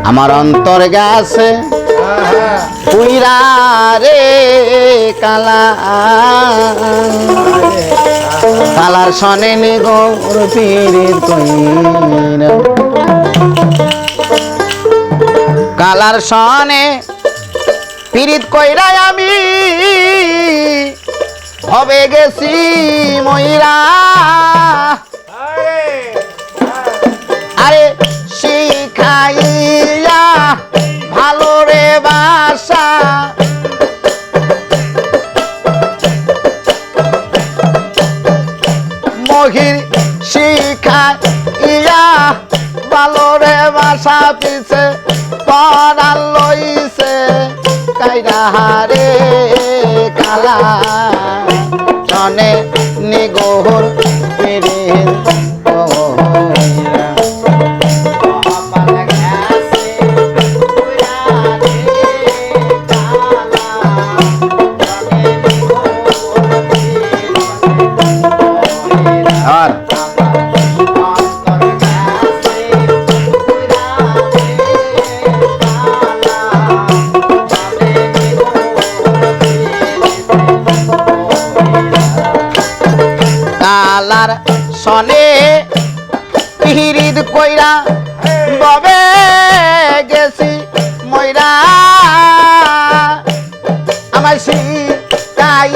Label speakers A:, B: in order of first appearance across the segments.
A: আমার অন্তর গেছে পুইরা রে কালা কালার সনে নিগোর পীরিত কইরা কালার সনে পীরিত কইরা আমি হবে গেছি ময়রা আরে শিখাইয়া ভালো রে বাসা মহির শিখাইয়া ভালো রে বাসা পিছে পড়াল লইছে কাইরা রে কালা সনে নিগোর পীরিত কালার সনে পীরিত কইরা ববে গেছি ময়রা আমার শিখাইয়া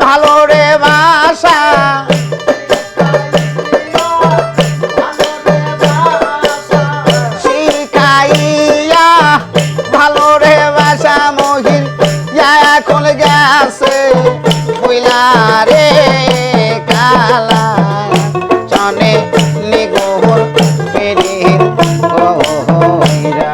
A: ভালো রে বাসা শিখাইয়া ভালো রে বাসা মহির এখন গেছে কইলা রে কালা সনে নিগোর পীরিত কইরা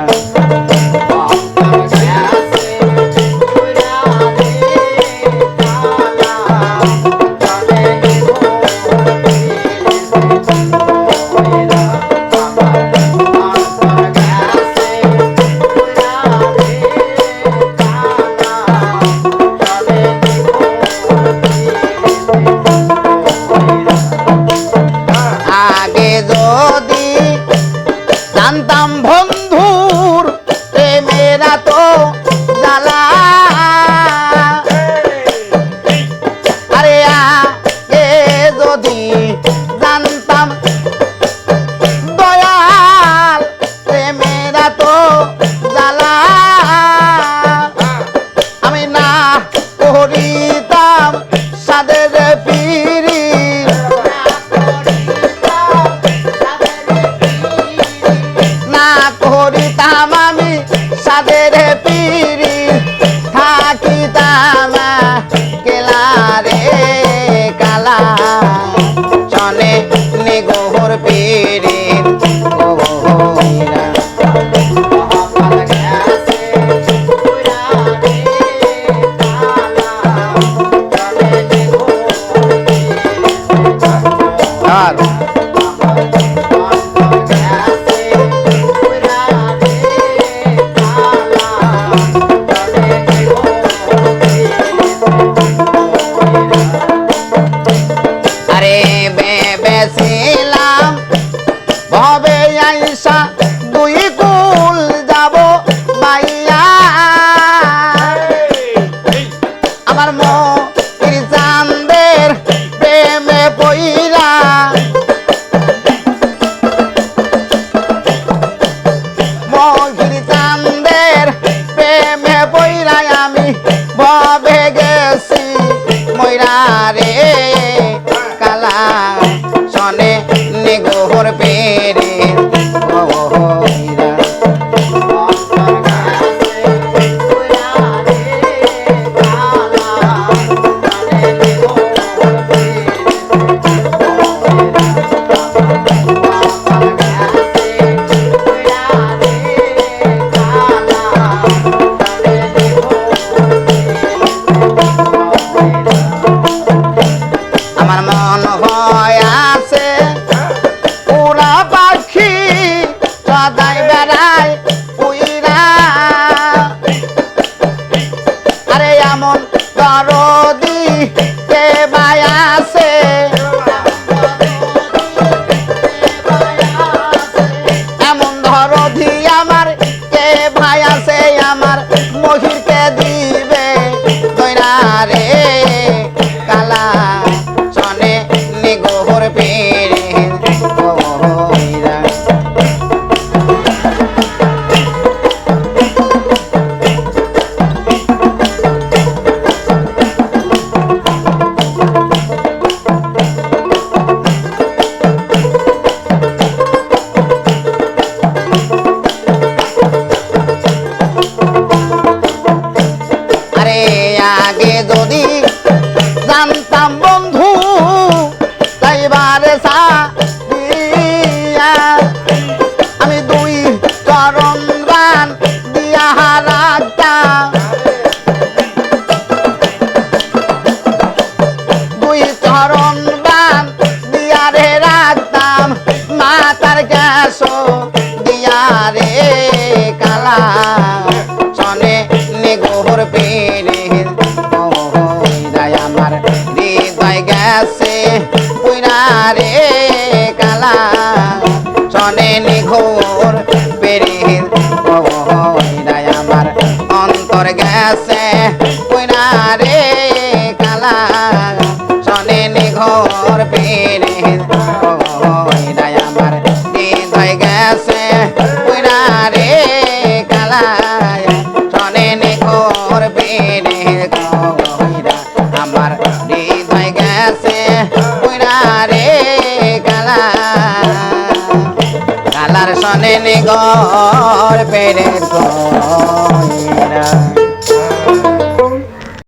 A: আগে যদি জানতাম বন্ধুর প্রেমেরা তো জ্বালা আরে আগে যদি জানতাম দয়াল প্রেমেরা তো জ্বালা আমি না করিতাম সাদের পিরি না করিতাম আমি সাদের পিরি থাকিতাম কেলা রে কালা সনে নিগোর পীরিত কইরা আর আরে বেবেছিলাম ভবে আইসা দুই কুল যাব বাইয়া আমার মহির চাঁদের প্রেমে পইরা মহির চাঁদের প্রেমে পইরা আমি ভবে গেছি ময়রা রে কালা সনে নিগোর পীরিত কইরা আমার মন হয় আছে উড়া পাখি সদাই বেড়ায় উইরা আরে এমন দরদি কে ভাই আছে এমন দরদি রে কালা শনে নিগোর পেরের কইরায় আমার হৃদয় গেছে পুইরা রে কালা শনে নিগোর পেরের কইরায় আমার অন্তর গেছে পুইরা রে কালা শনে নিগোর পেরের কইরায় আমার হৃদয় গেছে পুইরা রে কালা শনে নিগোর পেরের কইরা আমার হৃদয় গেছে পুইরা রে কালা কালার শনে নিগোর পেরের কইরা